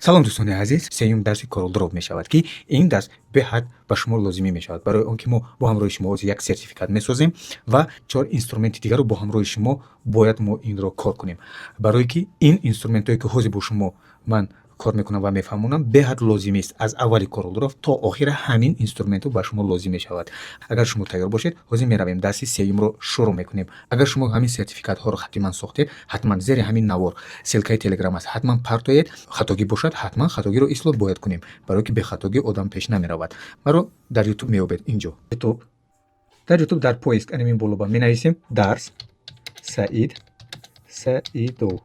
салом дӯстони азиз, сеюм дарси королдров мешавад ки ин дарс беҳад ба шумо лозимӣ мешавад барои он ки мо бо ҳамроҳи шумо як сертификат месозем ва 4 инструменти дигарро бо ҳамроҳи шумо бояд мо инро кор кунем, барое ки ин инструментое ки ҳозир бо шумо ман кор мекунам ва мефаҳмонам беҳад лозимист. Аз аввали королдров то охира ҳамин инструментҳо ба шумо лозим мешавад. Агар шумо тайёр бошед, ҳозир меравем дарси сеюмро шурӯъ мекунем. Агар шумо ҳамин сертификатҳоро ҳатман сохтед, ҳатман зери ҳамин навор селкаи телеграм аст, ҳатман партоед. Хатогӣ бошад, ҳатман хатогиро ислоҳ бояд кунем, барое ки бехатогӣ одам пеш намеравад. маро дар ютуб меёбед инҷо. дар ютуб дар поиск анемин боло ба менависем дарс Саид Саидов.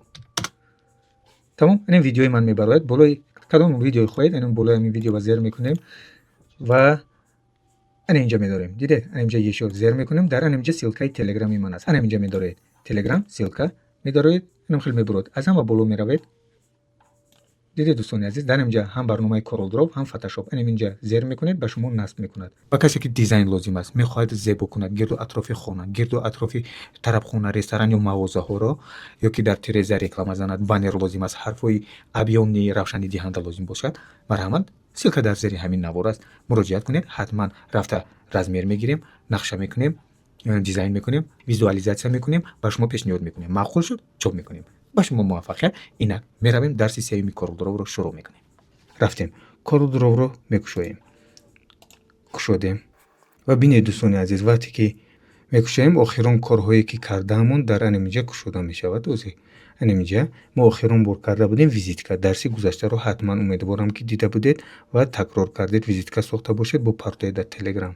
тамом, анем видеои ман мебарояд. болои кадом видео хоҳед, анем болои ҳамин видео ба зер мекунем ва ана инҷа медорем. дидед, ана инҷа ешо зер мекунем. дар ана инҷа силкаи телеграми ман аст. ана инҷа медоред телеграм силка медоред. анем хеле мебурад, аз ҳама боло меравед. дидед дӯстони азиз, дар инҷа ҳам барномаи королдров, ҳам фотошоп. ана инҷа зер мекунед, ба шумо насб мекунад. ба касе ки дизайн лозим аст, мехоҳад зебо кунад гирду атрофи хона, гирду атрофи тарабхона, ресторан ё мағозаҳоро, ё ки дар тиреза реклама занад, баннер лозим аст, ҳарфҳои абёни равшанидиҳанда лозим бошад, марҳамат, силка дар зери ҳамин навор аст. муроҷиат кунед, ҳатман рафта размер мегирем, нақша мекунем, дизайн мекунем, визуализатсия мекунем, ба шумо пешниҳод мекунем. маъқул шуд, чоп мекунем. ба шумо муваффақият. Инак меравем дарси сеюми королдровро шурӯъ мекунем. рафтем, королдровро мекушоем, кушодем ва бинед дӯстони азиз, вақте ки мекушоем, охирон корҳое ки кардаамон дар анеминҷа кушода мешавад. ози анеминҷа мо охирон бор карда будем визитка. дарси гузаштаро ҳатман умедворам ки дида будед ва такрор кардед. визитка сохта бошед бо партои дар телеграм.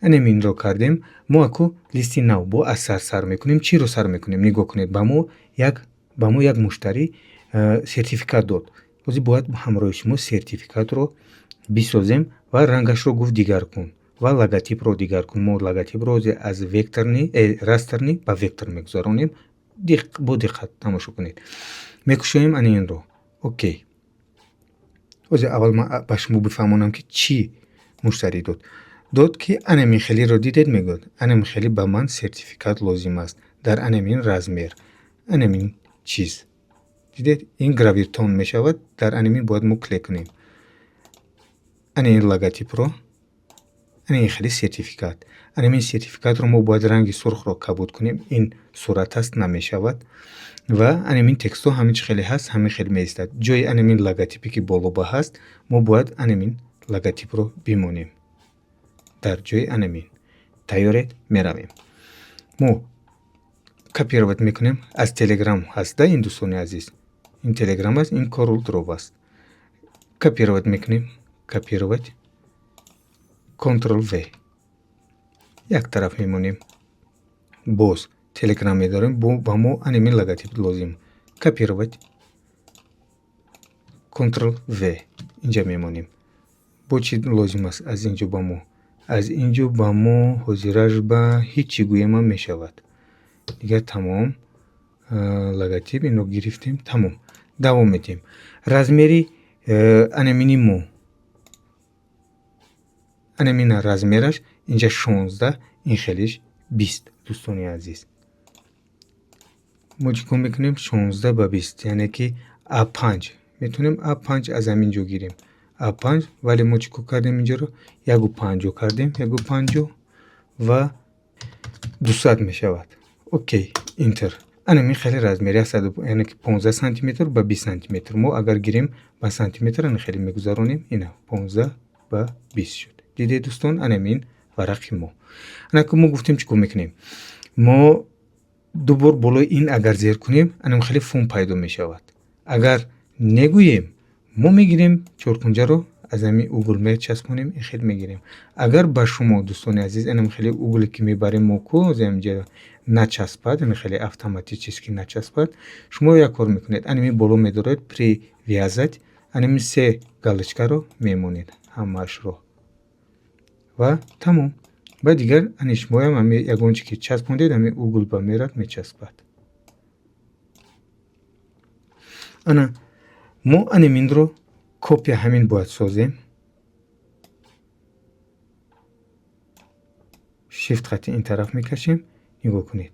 анеминро кардем. мо аку листи нав бо аз сар мекунем. чиро сар мекунем? нигоҳ кунед, ба мо як муштарӣ сертификат дод. ҳозир бояд ҳамроҳи шумо сертификатро бисозем ва рангашро гуфт дигар кун ва логотипро дигар кун. мо логотипро аз растрни ба вектор мегузаронем. бо диққат тамошо кунед. мекушоем ана инро. окей, ҳозир аввал ман ба шумо бифаҳмонам ки чӣ муштарӣ дод ки анамин хелиро дидед, мегӯяд анамин хели ба ман сертификат лозим аст дар анамин размер, анамин чиз. дидед, ин гравиртон мешавад. дар анамин бояд мо клик кунем. ана ин логотипро, ана ин хели сертификат. анамин сертификатро мо бояд ранги сурхро кабуд кунем. ин сурат аст, намешавад. ва анамин текстҳо ҳамин чӣ хеле ҳаст, ҳамин хеле меистад. ҷои анамин логотипе ки боло ба ҳаст, мо бояд анамин логотипро бимонем дар ҷои анамин. тайёред? меравем. мо копировать мекунем. аз телеграм ҳаст да ин дӯстони азиз. ин телеграм аст, ин королдров аст. копировать мекунем. копировать, Ctrl+V. як тараф мемонем. боз телеграм медорем. ба мо анамин логотип лозим. копировать, Ctrl+V. инҷа мемонем. бо чӣ лозим аст аз инҷо ба мо? аз инҷо ба мо ҳозираш ба ҳичи гӯема мешавад. дигар тамом. логотип инро гирифтем. тамом. давом медиҳем. размери анамини мо, анамина размераш инҷа 16, ин хелиш 20. дӯстони азиз, мо чӣ кор мекунем? 16 ба 20, яъне ки А5 метонем. А5 аз ҳаминҷо гирем. А5, вале мо чӣ кор кардем? инҷоро 1.50 кардем. 1.50 ва 200 мешавад. окей, интер. анамин хеле размери аст, яъне ки 15 сантиметр ба 20 сантиметр. мо агар гирем ба сантиметр, ана хеле мегузаронем. ина 15 ба 20 шуд. дидед дӯстон, анамин варақи мо. ана ки мо гуфтем чӣ кор мекунем? мо дубор болои ин агар зер кунем, анам хеле фон пайдо мешавад. агар негӯем, мо мегирем чоркунҷаро аз ҳамин угл мечаспонем. ин хеле мегирем. агар ба шумо дӯстони азиз анам хеле угле ки мебарем мо ку заминҷа начаспад, ин хеле автоматически начаспад, шумо як кор мекунед. анамин боло медоред привязать, анамин 3 галочкаро мемонед ҳамаашро ва тамом. ба дигар ани шумоям ҳамин ягон чӣ ки часпондед, ҳамин угл ба мерад мечаспад. ана мо анаминро копия ҳамин бояд созем. shift хати ин тараф мекашем. нигоҳ кунед.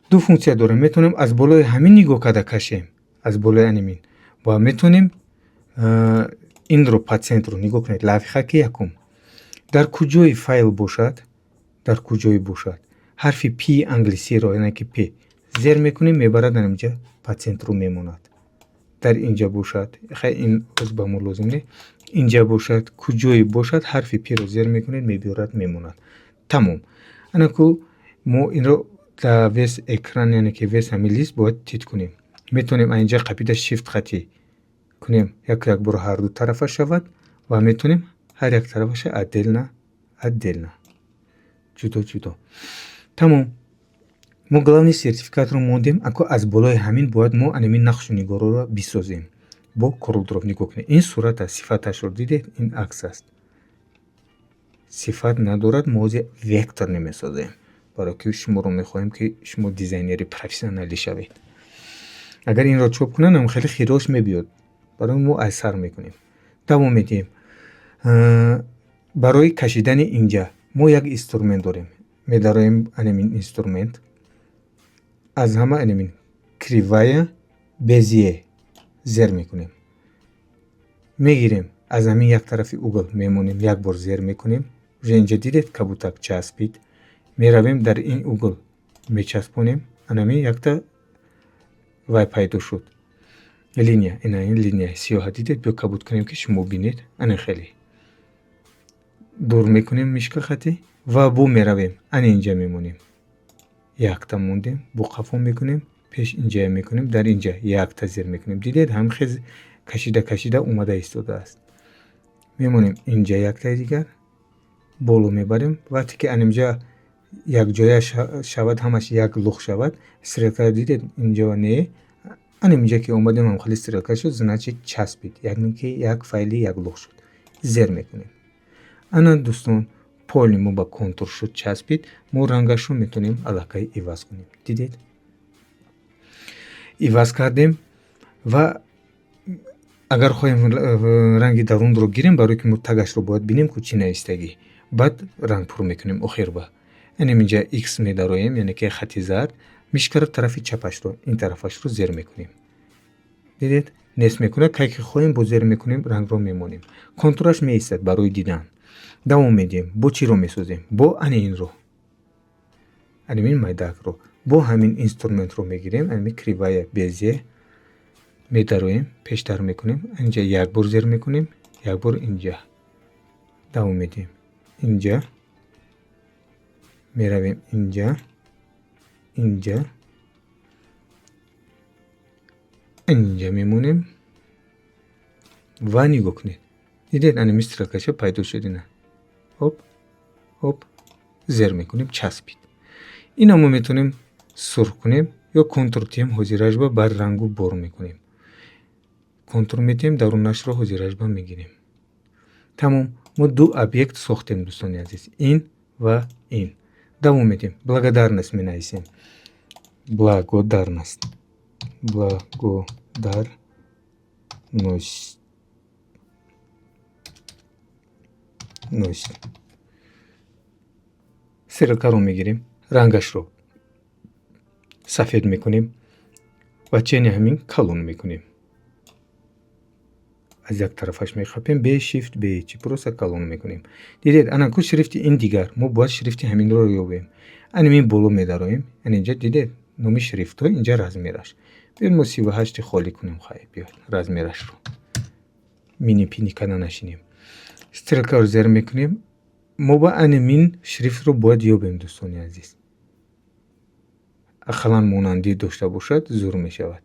ду функсия дорем. метонем аз болои ҳамин нигоҳ карда кашем. аз болои анамин ва метонем инро по центру нигоҳ кунед. Лавҳаки якум дар куҷои файл бошад, дар куҷои бошад ҳарфи пи англисиро яъне ки пи зер мекунем, мебарад дар инҷа по центру мемонад. дар инҷа бошад, хай ин оз ба мо лозим не, инҷа бошад, куҷои бошад ҳарфи пиро зер мекунед, мебарад мемонад. Тамом. ана ку мо инро дар вес экран яъне ки вес ҳамин лист бояд тит кунем. метонем инҷа қапида шифт хати кунем, як бор ҳарду тарафа шавад ва метонем ҳар як тарафаша отдельно ҷудо. Тамом. мо главни сертификатро мондем. ако аз болои ҳамин бояд мо анами нақшу нигорро бисозем бо CorelDRAW. нигоҳ кунед, ин сурат аст, сифаташро дидед, ин акс аст, сифат надорад, мо ҳозир вектор намесозем, барои ки шуморо мехоҳем ки шумо дизайнери профессионалӣ шавед. агар инро чоп кунам хеле хирош мебиёд, барои мо аз сар мекунем. давом медиҳем. барои кашидани инҷа мо як инструмент дорем. медароем анамин инструмент аз ҳама анамин кривая безие зер мекунем. мегирем аз ҳамин як тарафи угл мемонем, як бор зер мекунем. уже инҷа дидед кабутак часпид. меравем дар ин угл мечаспонем. анамин якта вай пайдо шуд. линия, ина ин линия сиёҳа дидед, биё кабут кунем ки шумо бинед. ана хеле дур мекунем мишка хати ва бу меравем. ана инҷа мемонем. якта мондем, бу қафо мекунем, пеш инҷа мекунем, дар инҷа якта зер мекунем. дидед ҳам хез кашида омада истодааст. мемонем инҷа яктаи дигар боло мебарем. вақте ки анинҷа якҷоя шавад, ҳамаш як лух шавад, стрелка дидед инҷа ва не анинҷа ки омадем ҳам хали стрелка шуд, значит часпид, яъне ки як файли як лух шуд. зер мекунем. ана дӯстон поли мо ба контур шуд, часпид. мо рангашро метонем аллакай иваз кунем. дидед иваз кардем ва агар хоҳем ранги дарунро гирем, барои ки мо тагашро бояд бинем ку чӣ навистагӣ, баъд ранг пур мекунем охир ба инҷа X медароем, яъне ки хати зард, мишкара тарафи чапашро, ин тарафашро зер мекунем. дидед нес мекунад, кай ки хоҳем бо зер мекунем, рангро мемонем. контураш меистад барои дидан. давом медиҳем. бо чиро месозем? бо анинро, анин майдакро, бо ҳамин инструментро мегирем. анин кривая безе медароем, пештар мекунем. инҷа як бор зер мекунем, як бор инҷа. давом медиҳем. инҷа меравем, инҷа инҷа мемонем ва нигоҳ кунед. дидед анами стрелкаша пайдо шуд. ина ҳоп зер мекунем, часпид. ина мо метонем сурх кунем ё контур тиҳем, ҳозирашба бар рангу бор мекунем. контур метиҳем, дарунашро ҳозирашба мегирем. тамом. мо ду объект сохтем дӯстони азиз, ин ва ин. давом медиҳем. благодарность менависем. благодарность стрелкаро мегирем, рангашро сафед мекунем ва чени ҳамин калон мекунем. аз як тарафаш мехапем, бе шифт бе чӣ просто калон мекунем. дидед ана ку шрифти ин дигар, мо бояд шрифти ҳаминро ёбем. анин боло медароем. инҷа дидед номи шрифтҳо, инҷа размераш. биёд мо 38 холӣ кунем. хай биёд размерашро мини пини кана нашинем. стрелкаро зер мекунем. мо ба анин шрифтро бояд ёбем дӯстони азиз. ақаллан монандӣ дошта бошад зур мешавад.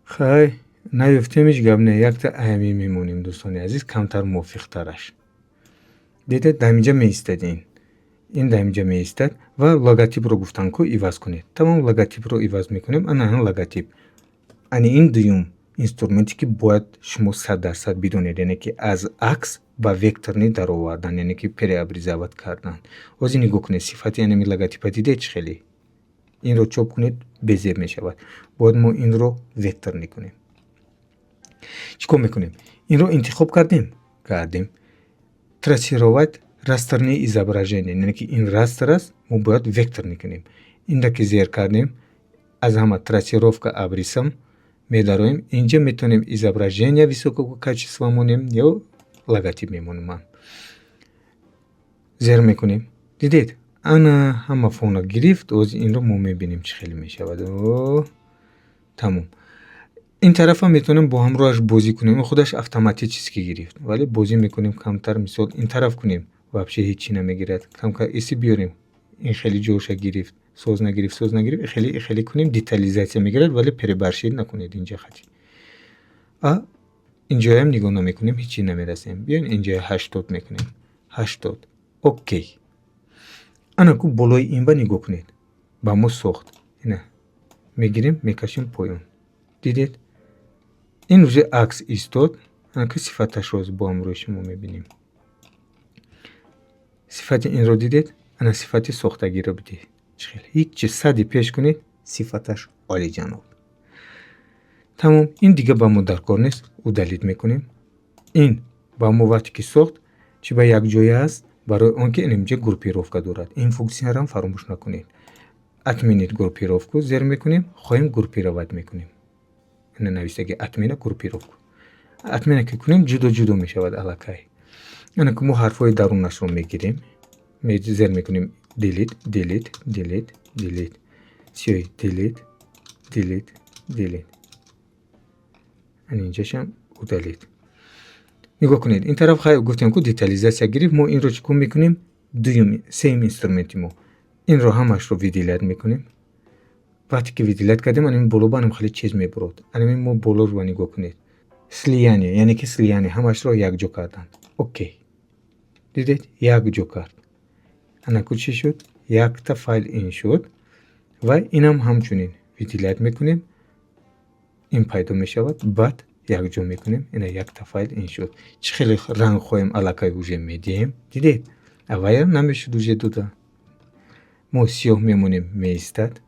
хай наёфтемиш гап не, якта ами мемонем дӯстони азиз, камтар мувофиқтараш. дидед даминҷа меистад, ин даминҷа меистад ва логотипро гуфтам ку иваз кунед. тамом, логотипро иваз мекунем. ана логотип. ани ин дуюм инструменте ки бояд шумо 100% бидонед, яъне ки аз акс ба векторни даровардан, яъне ки преобразоват кардан. ҳозир нигоҳ кунед, сифати анами логотипа дидед чӣ хеле. инро чоп кунед, безеб мешавад. бояд мо инро векторни кунем. чикор мекунем? инро интихоб кардем. трассировать растрные изображения, яъне ки ин растр аст, мо бояд векторни кунем. инда ки зер кардем, аз ҳама трассировка абрисам медароем. Инҷа метавонем изображение высокого качества монем ё логотип мемонем. зер мекунем. Дидед? Ана ҳама фона гирифт. Ози инро мо мебинем чӣ хеле мешавад. тамом. ин тарафа метавонем бо ҳамроҳаш бозӣ кунем. Худаш автоматически гирифт. Вале бозӣ мекунем камтар. Мисол ин тараф кунем. Вообще ҳечи намегирад. Камтар эси биёрем. ин хеле ҷоша гирифт. Соз нагирифт. Хеле кунем. Детализация мегирад. Вале перебаршид накунед инҷа хати. Инҷоям нигоҳ намекунем. Ҳечи намерасем. Биён инҷа 80 мекунем. 80. Окей. Ана ку болои ин ба нигоҳ кунед. Ба мо сохт. Ина мегирем, мекашем поён. Дидед? ин уже акс истод. Ана ку сифаташро бо ҳамроҳи шумо мебинем. сифати инро дидед? Ана сифати сохтагиро бидед. ҳичи сади пеш кунед. сифаташ олиҷаноб. тамом. ин дига ба мо даркор нест. удалид мекунем. ин ба мо вақте ки сохт чи ба якҷоя аст. барои он ки инҷа группировка дорад. ин функсияram фаромӯш накунед. отменид группировку зер мекунем. хоҳем группировать мекунем. ина навистаги отмена группировку. отмена ки кунем ҷудо мешавад аллакай. ана ки мо ҳарфҳои дарунашро мегирем. зер мекунем delete сиёи delete ана инҷашам удалид. нигоҳ кунед. ин тараф гуфтем ку детализация гирифт. мо инро чикор мекунем? сеюм инструменти мо. инро ҳамашро видилят мекунем. вақте ки видилят кардем анами боло хеле чиз мебурод. анами мо болоро нигоҳ кунед. слияние, яъне ки слияние ҳамашро якҷо кардан. окей. дидед? якҷо кард. ана ку чӣ шуд? якта файл ин шуд. ва инам ҳамчунин видилят мекунем. ин пайдо мешавад. баъд якҷо мекунем. ина якта файл ин шуд. чӣ хеле ранг хоҳем аллакай уже медиҳем. дидед? аввал намешуд уже дуда. мо сиёҳ мемонем меистад.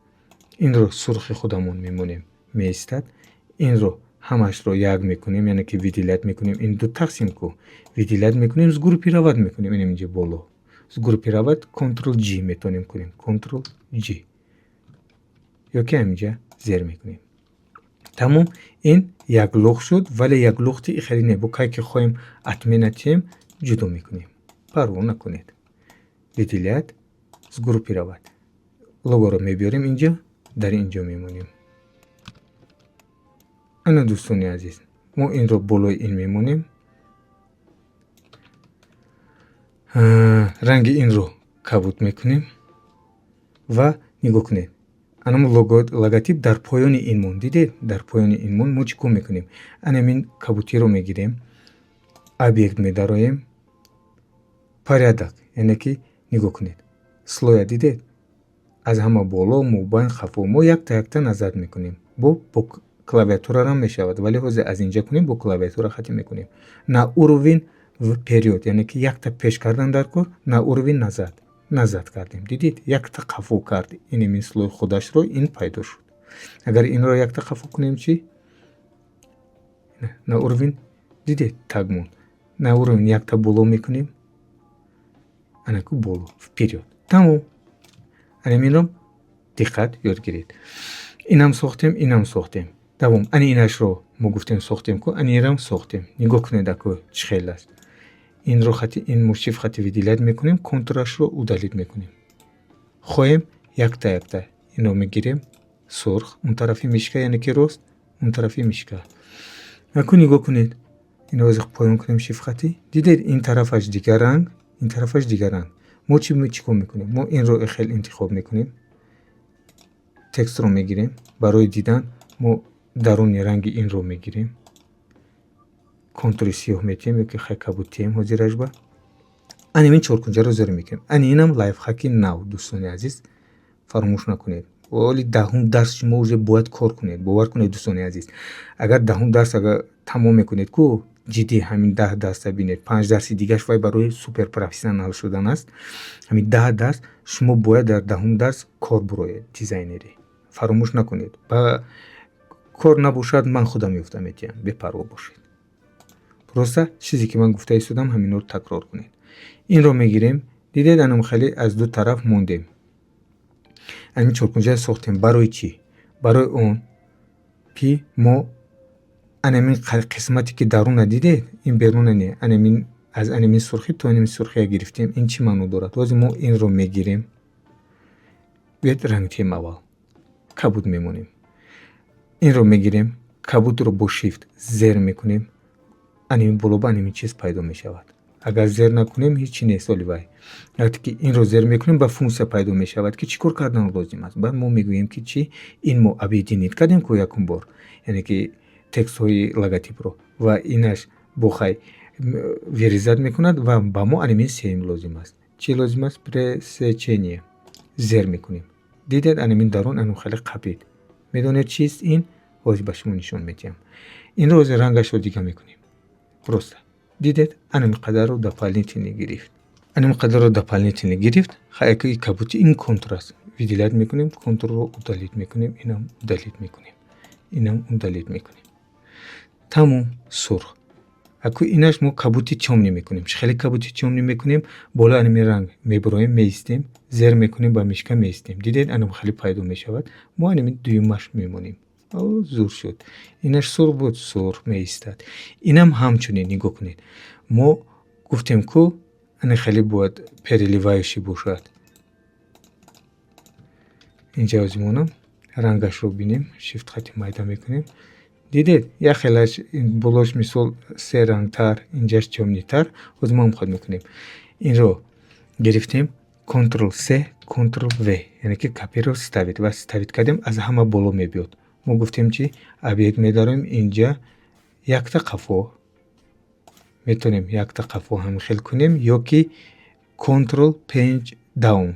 инро сурхи худамон мемонем меистад. инро ҳамашро як мекунем. яъне ки видилят мекунем. ин ду тақсим ку. видилят мекунем. сгруппировать мекунем. ин инҷа боло. сгруппировать Ctrl+G метавонем кунем. Ctrl+G. ёки ҳаминҷа зер мекунем. тамом. ин як луғ шуд. вале як луғти хеле не. бо кай ки хоҳем отменатем ҷудо мекунем. парво накунед. видилят сгруппировать. логоро мебиёрем инҷа. дар инҷо мемонем. ана дӯстони азиз, мо инро болои ин мемонем. ранги инро кабуд мекунем ва нигоҳ кунед. ана мо логотип дар поёни ин мон. дидед? дар поёни ин мон мо чӣ кор мекунем? анамин кабутиро мегирем. объект медароем. порядок, яъне ки нигоҳ кунед. слоя дидед? аз ҳама боло, мобайн, хафо. мо якта назад мекунем. бо клавиатурарам мешавад. вале ҳозир аз инҷа кунем бо клавиатура хатӣ мекунем. на уровень вперёд, яъне ки якта пеш кардан дар кор, на уровень назад кардем. дидед? якта хафо кард. ин слои худашро ин пайдо шуд. агар инро якта хафо кунем чӣ? на уровень дидед? тагмон. на уровень якта боло мекунем. ана ку боло вперёд. тамом. анаминро диққат ёд гиред. инам сохтем. давом. ани инашро мо гуфтем сохтем ку. анирам сохтем. нигоҳ кунед аку чӣ хел аст. инро хати ин мушиф хати видилят мекунем. контурашро удалид мекунем. хоҳем якта инро мегирем. сурх он тарафи мишка, яъне ки рост, он тарафи мишка. аку нигоҳ кунед. инро ҳозир поён кунем шиф хати. дидед? ин тарафаш дигар ранг, ин тарафаш дигар ранг. мо чӣ кор мекунем? мо инро хел интихоб мекунем. текстро мегирем. барои дидан мо даруни ранги инро мегирем. контури сиёҳ метиҳем ёки хай кабутием ҳозираш ба. анин чоркунҷаро зер мекунем. ин лайфхаки нав. дӯстони азиз, фаромӯш накунед. оли 10 дарс шумо уже бояд кор кунед. бовар кунед дӯстони азиз. агар 10 дарс агар тамом мекунед ку ҷиддӣ ҳамин 10 дарса бинед. 5 дарси дигаш вай барои супер профессионал шудан аст. ҳамин 10 дарс шумо бояд дар 10 дарс кор буроед. дизайнерӣ фаромӯш накунед. ба кор набошад ман худам ёфта метиҳам. бепарво бошед. проста чизе ки ман гуфта истодам ҳаминро такрор кунед. инро мегирем. дидед? анам хеле аз ду тараф мондем. ҳамин чоркунҷа сохтем. барои чӣ? барои он که ما انمین قسمتی که درون دیدید این بیرون نه انمین از انمین سرخی تا انمین سرخی گرفتیم این چی معنی دارد واسه ما این رو میگیریم بیاد رنگ تیم اول کبود میمونیم این رو میگیریم کبود رو با شیفت زیر میکنیم انمین بالا با انمین چیز پیدا میشود اگر زیر نکنیم هیچی نیست ولی وای وقتی که این رو زیر میکنیم با فونکسیا پیدا میشود که چیکار کردن لازم است بعد ما میگوییم که چی این ما ابیدینیت کردیم که یکم بار یعنی که تکست های لوگوتیپ رو و اینش بخوای ویریزت میکند و با ما انیمین سیم لازم است چی لازم است پرسچنیه زیر میکنیم دیدید انیمین درون انو خیلی قبید میدونید چیست این باز به شما نشون میدم این رو رنگش رو دیگه میکنیم درسته دیدید انیم قدر رو دپالنیتینی گرفت انیم قدر رو دپالنیتینی گرفت خیلی کبوتی این کنتراست ویدیلت میکنیم کنترل رو دلیت میکنیم اینم دلیت میکنیم اینم دلیت میکنیم تموم سرخ اكو ایناش ما کبوتی چومنی میکنیم خیلی کبوتی چومنی میکنیم بالا انمی رنگ میبرایم میستیم زیر میکنیم با میشکه میستیم دیدید انم خیلی پیدا میشود ما انمی دویمش میمونیم او زور شد ایناش سرخ بود سرخ میستد اینم همچنین نگاه کنید ما گفتیم که ان خیلی باید پریلیوایشی باشد اینجا از مونم رنگش رو بینیم شیفت خطی مایدا میکنیم دیدید یا خیلیش بلوش مثال سه رنگ تر اینجاش چومنی تر از ما هم خود میکنیم این رو گرفتیم کنترل س کنترل و یعنی که کپی رو ستوید و ستوید کردیم از همه بالا میبیاد ما گفتیم چی ابیت میداریم اینجا یک تا قفو میتونیم یک تا قفو هم خیل کنیم یا که کنترل پیج داون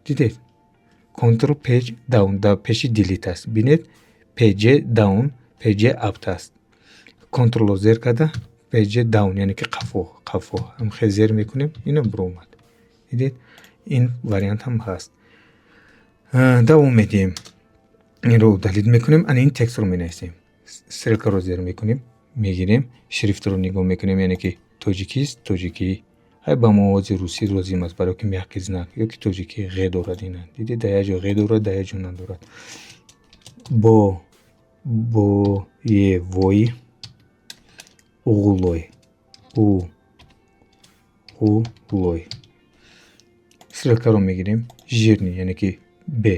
دیدید کنترل پیج داون دا پیشی دیلیت است بینید پیج داون پیج اپ است کنترل زیر کرده پیج داون یعنی که قفو هم خیلی زیر میکنیم اینم برو اومد دیدید این واریانت هم هست دوام میدیم این رو دلیت میکنیم این تکست رو مینویسیم سرکل رو زیر میکنیم میگیریم شریفت رو نگاه میکنیم یعنی که توجیکی است توجیکی های با موازی روسی لازم است برای که میحکیز نک یا که توجیکی غیر دارد اینن دیدید در یه جا غیر دارد در یه جا ندارد با یه وی اغلوی اغلوی سرکل رو میگیریم جیرنی یعنی که ب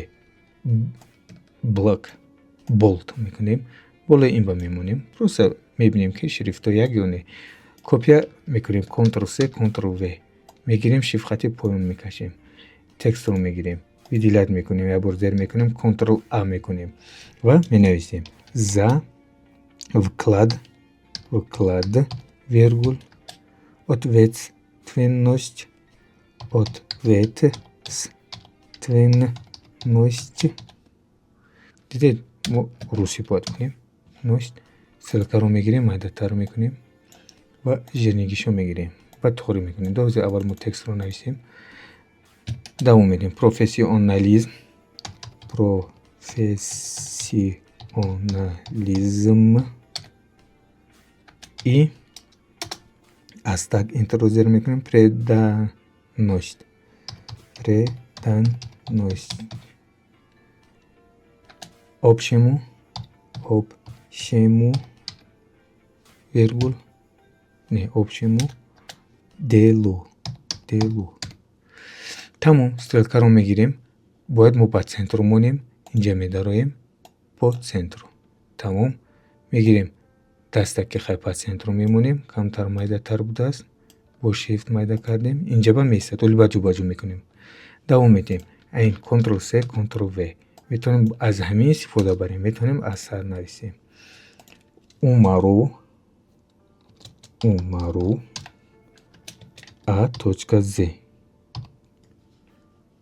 بلاک بولت میکنیم بالا این با میمونیم پروسه میبینیم که شریفت یک یونه کپیا میکنیم کنترل س کنترل و میگیریم شیفت خطی پایین میکشیم تکست رو میگیریم ویدیلت میکنیم یا بردر میکنیم کنترل ا میکنیم و مینویسیم за вклад виргул ответственность دیدید ما روسی باید کنیم نوشت سلکه رو میگیریم مایداتر رو میکنیم و جرنگیش رو میگیریم و توری میکنیم دوزی اول ما تکست رو نویسیم دوام میدیم پروفسیونالیزم і از تگ اینتر رو زیر میکنیم преданность общему виргул не общему делу تمام стрелка رو میگیریم باید ما با центр مونیم اینجا میداریم با центр تمام میگیریم دستک که خیلی با центр میمونیم کمتر مایده تر بوده است با شیفت مایده کردیم اینجا با میسته ولی باجو میکنیم دوام میدیم این کنترل س کنترل و میتونیم از همین استفاده بریم میتونیم از سر نویسیم умару а точка з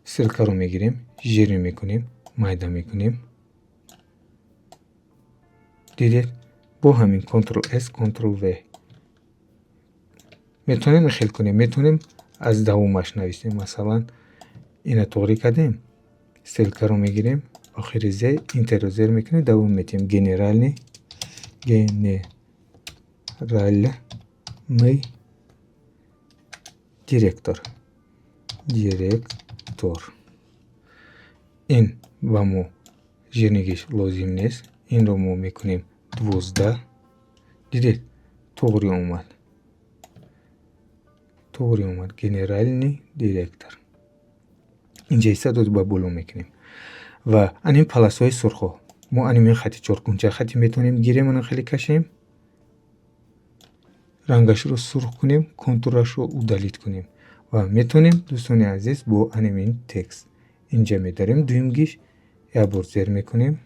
سرکه رو میگیریم ژیری میکنیم مایده میکنیم دیدید با همین کنترل اس کنترل و میتونیم خیل کنیم میتونیم از دومش نویسیم مثلا اینو توری کردیم سرکه رو میگیریم آخری زی اینتر رو زیر میکنیم دوم میتیم گنرالنی دиректор این و مو жирнигиш лозим нест. Инро мо мекунем 12. Дидед туғри омад. Генеральный директор. инҷа иса дод ба боло мекунем ва анин паласҳои сурхо мо анин хати чоркунча хати метавонем гирем, ана хеле кашем, рангашро сурх кунем, контурашро удалит кунем ва метавонем дӯстони азиз бо анин текст инҷа медарем дуюм гиш як бор зер мекунем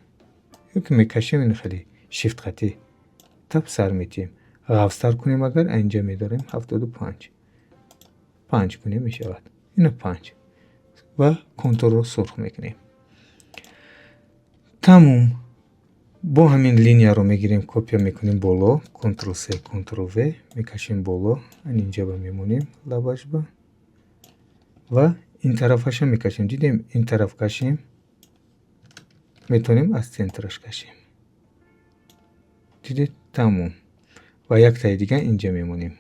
ёки мекашем, ин хеле шифт хати таб сар метиҳем, ғафстар кунем, агар инҷа медарем 75 5 кунем мешавад, ина 5 ва контурро сурх мекунем. Тамом. бо ҳамин линияро мегирем, копия мекунем боло, Ctrl C Ctrl V мекашем боло, инҷа ба мемонем лабаш ба ва ин тарафаша мекашем. Дидем ин тараф кашем, метавонем аз центраш кашем. Дидед тамом. ва як таи дига инҷа мемонем,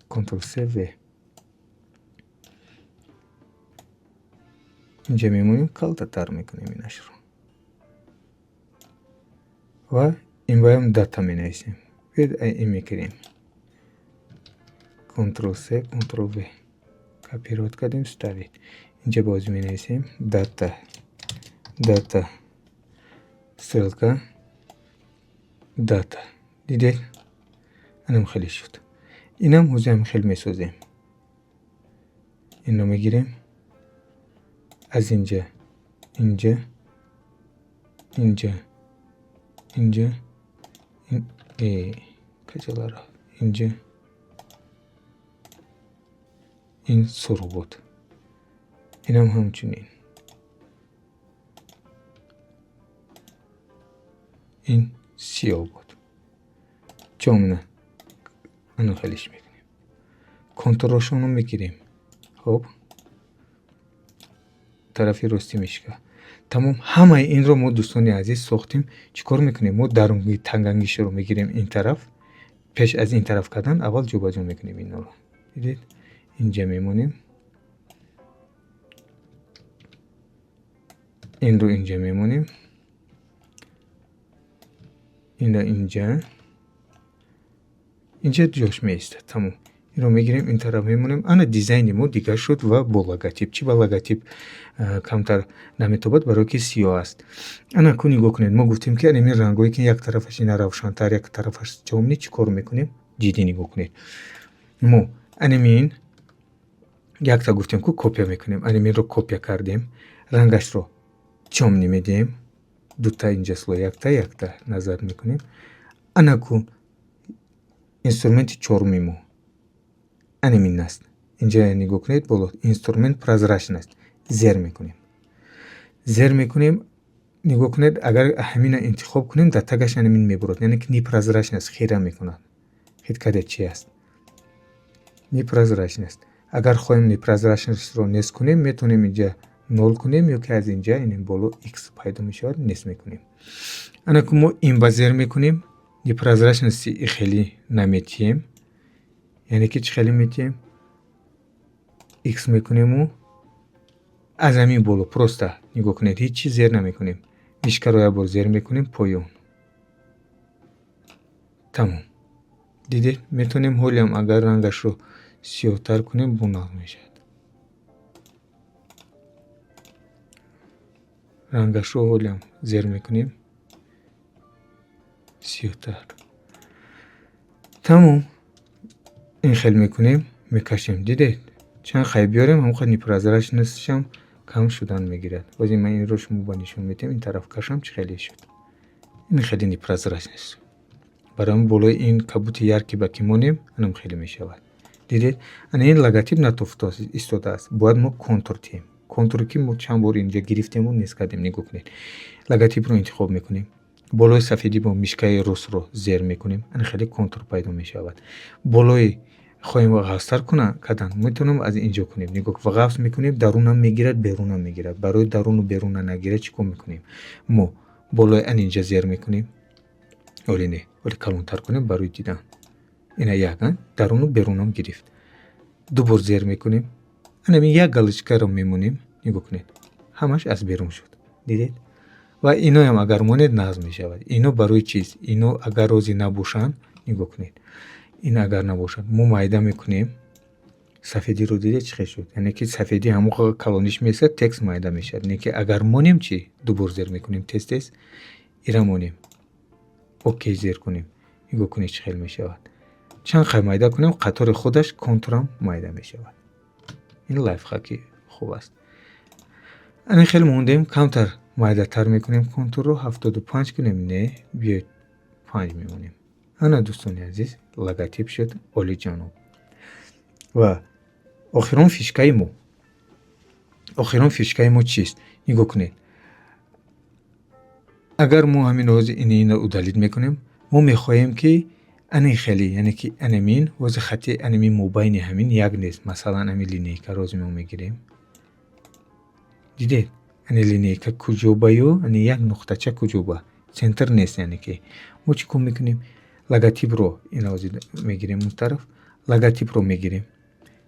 Ctrl C V инҷа мемонем, калтатар мекунем инашро ва ин баям дата менависем. Бед ин мекунем, Ctrl C Ctrl V копировать кардем, ставид. Инҷа боз менависем дата стрелка дата. Дидед анам хеле шуд. инам ҳозиам хел месозем. инро мегирем аз инҷа качалара инҷа ин сурх буд, инам ҳамчунин, ин сиёҳ буд. чомна ано халиш мекунем, контуррошоно мегирем. хоб тарафи рости мишка. Тамом. ҳамаи инро мо дӯстони азиз сохтем. чӣ кор мекунем? Мо дарунги тангангишро мегирем ин тараф, пеш аз ин тараф кардан аввал ҷобаҷо мекунем инро. дидед инҷа мемонем, инро инҷа мемонем, инро инҷа ҷош меистад. тамом. инро мегирем, ин тараф мемонем. ана дизайни мо дигар шуд ва бо логотип. чӣ ба логотип камтар наметобад, барое ки сиёҳ аст. ана ку нигоҳ кунед, мо гуфтем ки анин рангое ки як тарафаш ина равшантар, як тарафаш ҷомни, чӣ кор мекунем? ҷиддӣ нигоҳ кунед. мо анин якта гуфтем ку копия мекунем. Аниминро копия кардем, рангашро ҷомни медиҳем, дута инҷа сло якта назар мекунем. ана ку инструменти чоруми мо анин аст. инҷа нигоҳ кунед, боло инструмент прозрачн аст. зер мекунем. нигоҳ кунед, агар ҳамина интихоб кунем, дар тагаш анин мебурад, яъне ки непрозрачн аст, хира мекунад. хит кардед чӣ аст? непрозрачн аст. агар хоҳем непрозрачнро нест кунем, метавонем инҷа 0 кунем, ёки аз инҷа ин боло x пайдо мешавад, нест мекунем. ана ку мо ин ба зер мекунем, непрозрачности хеле наметиҳем, яъне ки чӣ хеле метиҳем? x мекунему аз ҳамин боло просто нигоҳ кунед, ҳеҷ чиз зер намекунем. мишкаро як бор зер мекунем, поён. тамом. дидед метавонем ҳолиам агар рангашро сиёҳтар кунем, бунақ мешавад. рангашро ҳолиам зер мекунем, сиёҳтар. тамом. ин хел мекунем, мекашем. дидед чанд хай биёрем, ҳамон қадр непрозрачностишам кам шудан мегирад. боз ман инро шумо ба нишон медиҳам, ин тараф кашам, чӣ хеле шуд. ин хеле непрозрачност. барои болои ин кабути ярки ба ки монем, анам хеле мешавад. дидед ана ин логотип натоф истодааст. бояд мо контур тиҳем. контуре ки мо чанд бор инҷа гирифтему, нест кардем. нигоҳ кунед. логотипро интихоб мекунем. болои сафеди бо мишкаи рустро зер мекунем. ана хеле контур пайдо мешавад. болои хоҳем ғафстар кардан, метавонем аз инҷо кунем. нигоҳ ғафс мекунем, дарунам мегирад, берунам мегирад. барои даруну беруна нагирад чӣ кор мекунем? мо болои ан инҷа зер мекунем. оли калонтар кунем барои дидан. ина як даруну берунам гирифт. ду бор зер мекунем. анамин як галочкаро мемонем. нигоҳ кунед, ҳамаш аз берун шуд. дидед ва иноам агар монед назм мешавад. Ино барои чист? Ино агар розӣ набошанд, нигоҳ кунед. Ин агар набошад, мо майда мекунем. Сафедиро дидед чӣ хел шуд? Яъне ки сафеди ҳамон калониш меса, текст майда мешавад. Не ки агар монем чӣ? Дубор зер мекунем тез. Ира монем. окей зер кунем. нигоҳ кунед чӣ хел мешавад. чанд хай майда кунем, қатори худаш контурам майда мешавад. ин лайфхаки хуб аст. ани хел мондем, камтар майдатар мекунем контурро, 75 кунем, не, биёед 5 мемонем. ана дӯстони азиз, логотип шуд олиҷаноб. ва охирон фишкаи мо чист? нигоҳ кунед. агар мо ҳамин ози инро удалид мекунем, мо мехоҳем ки ани хели, яъне ки анамин вози хати анамин мобайни ҳамин як нест. Масалан ами линейка рози мо мегирем. дидед? ани линейка куҷо ба ё, ани як нуқтача куҷо ба центр нест. яъне ки мо чӣ кор мекунем? логотипро ин рози мегирем он тараф, логотипро мегирем,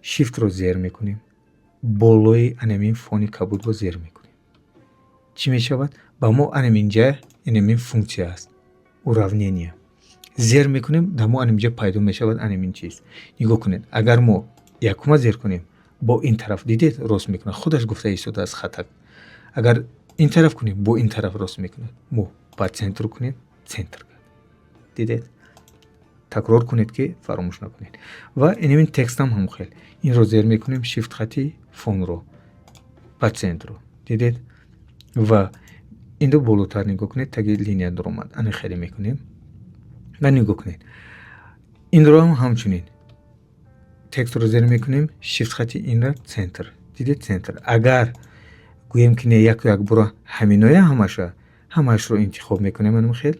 шифтро зер мекунем, болои анамин фони кабудро зер мекунем. чӣ мешавад? ба мо анаминҷа инамин функсия аст. уравнение. зер мекунем, дар мо анаминҷа пайдо мешавад анамин чист. нигоҳ кунед, агар мо якума зер кунем, бо ин тараф дидед рост мекунад. худаш гуфта истода аз хатак. агар ин тараф кунем, бо ин тараф рост мекунад. мо ба центр кунем, центр кард. дидед? такрор кунед ки фаромӯш накунед. ва инамин текстам ҳам хел. инро зер мекунем, шифт хати фонро ба центро. дидед? ва инро болотар нигоҳ кунед, таги линия даромад. ани хеле мекунем. ва нигоҳ кунед. инро ҳам ҳамчунин. текстро зер мекунем, шифт хати инра центр. дидед? центр. агар гӯем ки не як бора ҳаминоя ҳамашро интихоб мекунем, анам хел.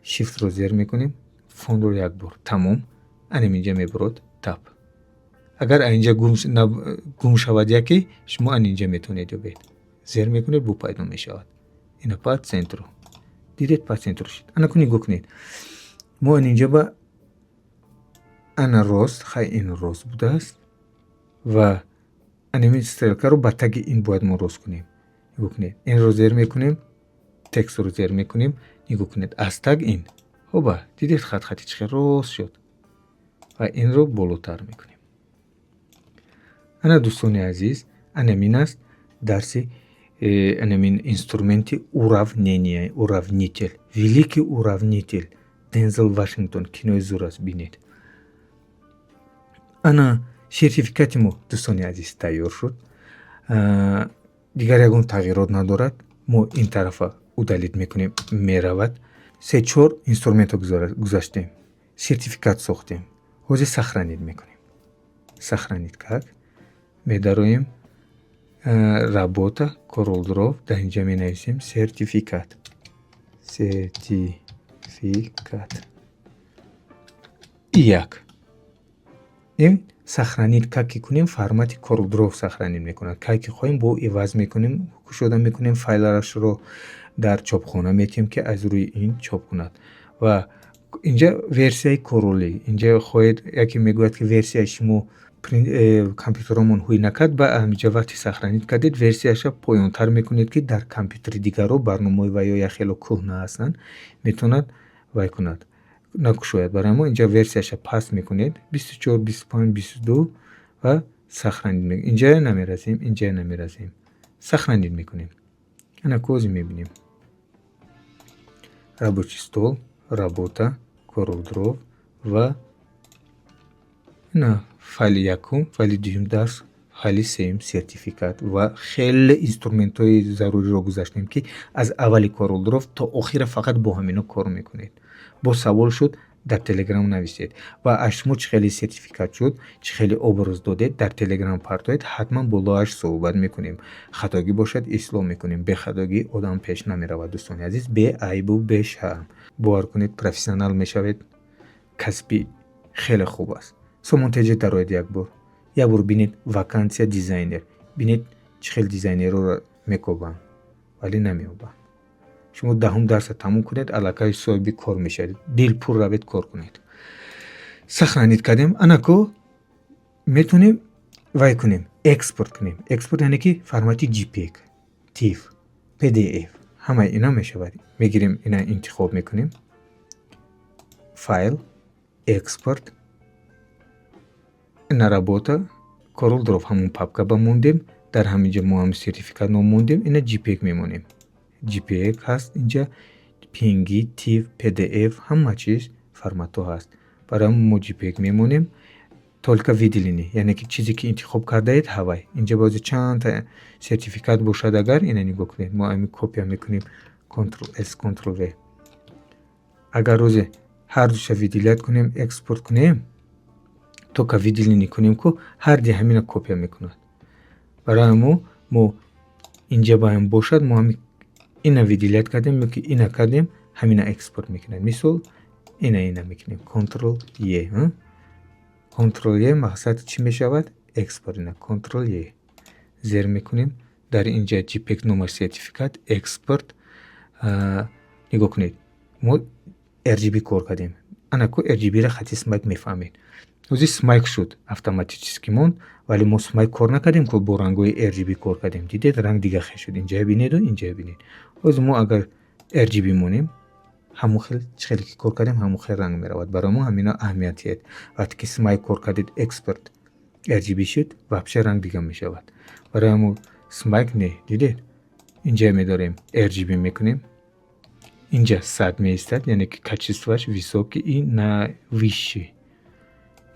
шифтро зер мекунем, фонро як бор. тамом. анаминҷа мебурад тап. агар аинҷа гум шавад яке, шумо анинҷа метавонед ёбед. зер мекунед, бу пайдо мешавад. ина па центро. дидед? па центро шуд. ана ку нигоҳ кунед. мо анинҷа ба ана рост, хай ин рост будааст ва анамин стрелкаро ба таги ин бояд мо рост кунем. нигоҳ кунед. инро зер мекунем, текстро зер мекунем, нигоҳ кунед. аз таг ин. хоба, дидед хати чӣ хел рост шуд. ва инро болотар мекунем. ана дӯстони азиз, анамин аст дарси анамин инструменти уравнитель. Великий уравнитель. Дензел Вашингтон, кинои зур аст, бинед. ана сертификати мо дӯстони азиз тайёр шуд. дигар ягон тағйирот надорад. мо ин тарафа удалид мекунем, меравад. 3-4 инструментро гузаштем. сертификат сохтем. ҳозир сахранид мекунем. сахранид как? медароем работа, королдров, дар инҷа менависем сертификат. як. ин сахранид как ки кунем, формати королдров сахранид мекунад. как ки хоҳем бо иваз мекунем, кушода мекунем, файлашро дар чопхона метем ки аз рӯи ин чоп кунад. ва инҷа версияи королӣ. инҷа хоҳед яке мегӯяд ки версияи шумо компютеромон ҳуй накард, ба ҳаминҷа вақти сахранид кардед, версияша поёнтар мекунед ки дар компютери дигаро барномаи ва ё яхело кӯҳна ҳастанд, метавонад вай кунад, накушояд. барои мо инҷа версияша паст мекунед, 24, 25, 22 ва сахранид мекунед. инҷа намеразем, инҷа намеразем. сахранид мекунем. ана кози мебинем. рабочий стол, работа, королдров ва ина файли якум, файли дуюм дарс, файли сеюм сертификат ва хеле инструментҳои заруриро гузаштем ки аз аввали королдров то охира фақат бо ҳамино кор мекунед. бо савол шуд, дар телеграм нависед ва аз шумо чӣ хеле сертификат шуд, чӣ хеле оброз додед, дар телеграм партоед, ҳатман болоаш суҳбат мекунем. хатогӣ бошад ислом мекунем. бехатогӣ одам пеш намеравад. дӯстони азиз, бе айбу бе шарм. бовар кунед, профессионал мешавед. касби хеле хуб аст. сомонтеҷа дароед як бор бинед вакансия дизайнер. бинед чӣ хел дизайнерро мекобанд, вале намеёбанд. шумо 10 дарса тамом кунед, аллакай соҳиби кор мешавед. дилпур равед кор кунед. сахранид кардем. анако метавонем вай кунем, экспорт кунем. экспорт яъне ки формати JPEG, TIFF, PDF همه اینا میشود. میگیریم اینا انتخاب میکنیم، فایل، اکسپورت، اینا رابطه کورل دروف همون پاپکا بموندیم. در همینجا ما هم سرتیفیکات موندیم. اینا جی پی میمونیم. جی پی هست اینجا، پینگی، تیف، پی دی اف، همه چیز فرمت ها هست. برای ما جی پی میمونیم. только виделини، یعنی که چیزی که انتخاب کرده اید هوای. اینجا باز چند تا سرتیفیکات باشد، اگر اینا نگاه کنید ما همین کپی میکنیم، کنترل اس کنترل و. اگر روز هر دوش ویدیلیت کنیم اکسپورت کنیم تو که ویدیلینی کنیم که هر دی همین کپی میکند. برای ما اینجا باید باشد، ما همین اینا ویدیلیت کردیم که اینا کردیم همین اکسپورت میکنیم. مثال اینا میکنیم کنترل ی. کنترل ی مقصد چی میشود؟ اکسپورت. اینا کنترل ی زیر میکنیم. در اینجا جی پی نمبر سرتیفیکات اکسپورت نگاه کنید. ما RGB کار کردیم. انا کو RGB را خطی سمایک میفهمید. اوزی سمایک شد автоматически موند، ولی ما سمایک کار نکردیم که با رنگای RGB کار کردیم. دیدید رنگ دیگه خیلی شد. اینجا ببینید و اینجا ببینید. اوز ما اگر RGB مونیم همون خیلی که کار کردیم همون خیلی رنگ میرود. برای ما همینا اهمیتیه. وقتی که سمایک کار کردید اکسپورت RGB شد واپس رنگ دیگه میشود. برای ما سمایک نه. دیدید اینجا میداریم RGB میکنیم. اینجا 100 میستد، یعنی که качествоش высокий и на высший.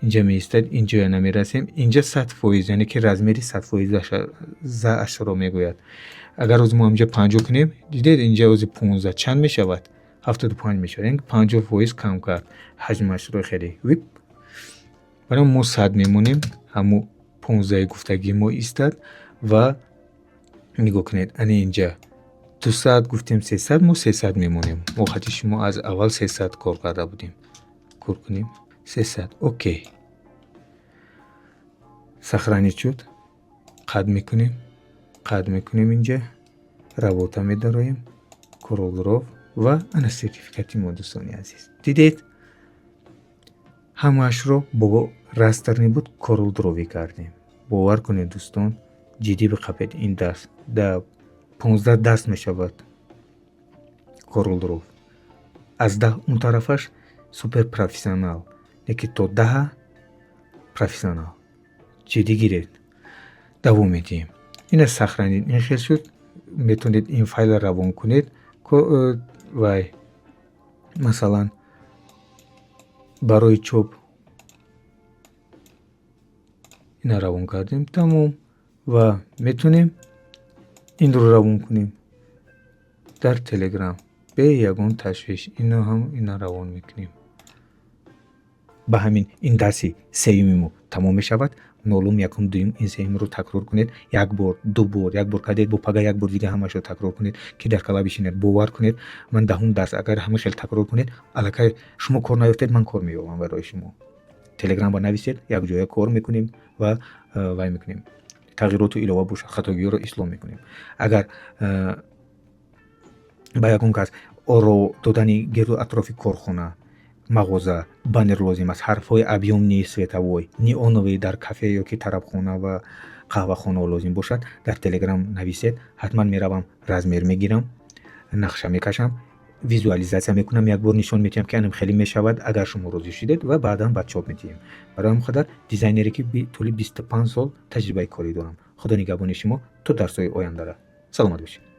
اینجا میستد، اینجا نمیرسیم. اینجا 100%، یعنی که رزمری 100% زاش رو میگوید. اگر روز ما اینجا 50 کنیم دیدید اینجا روز 15 چند میشود؟ 75 میشه. یعنی 50% کم کرد حجمش رو خیلی. ویپ برای ما 100 میمونیم. همون 15 گفتگی ما ایستاد و نگاه کنید اینجا 200 گفتیم 300 ما 300 میمونیم. وقتی ما از اول 300 کار کرده بودیم. کار کنیم 300. اوکی. سخرانی شد. قد میکنیم اینجا. رابطه میداریم. کورل و انا سرتیفیکاتی ما دوستانی عزیز. دیدید؟ همه‌اش رو با راستر نبود کورل دروی کردیم. باور کنید دوستان جدی بقید این درس. در 15 درس میشود کورل درو. از 10 اون طرفش سوپر پروفسیونال، یکی تا 10 پروفسیونال. جدی گیرید. دوام میدیم. این سخرانید. این خیلی شد. میتونید این فایل روان کنید و مثلا برای چوب این روان کردیم تمام و میتونیم این رو روان کنیم در تلگرام به یگان تشویش. اینا هم اینا روان میکنیم. به همین این درسی سیومی تمام میشود. نولم یکم دویم این سیوم رو تکرار کنید. یک بار دو بار یک بار کردید با پگاه یک بار دیگه همش رو تکرار کنید که در کلا بشینید. باور کنید من دهم درس اگر همه خیلی تکرار کنید الکی شما کار نیفتید من کار مییابم برای شما. تلگرام با نویسید یک جای کار میکنیم و وای میکنیم. تغییرات ایلاوه باشه خطاگی رو اصلاح میکنیم. اگر با یکم کس رو دادنی گردو اطرافی کارخانه مغازه بانر لازم است. حرفای ابیوم سویتاوی نیونوی در کافه یا که طربخانه و قهوه خانه لازم باشد در تلگرام نویسید. حتما میروم رزمر میگیرم، نقشه میکشم، ویزوالایزاسیون میکنم، یک بار نشون میدم که انم خیلی میشود اگر شما راضی شدید و بعدا بعد چاپ میدیم. برای خودم دیزاینری که طول 25 سال تجربه کاری دارم. خدا نگهبان شما تا درس‌های آینده. سلامت باشید.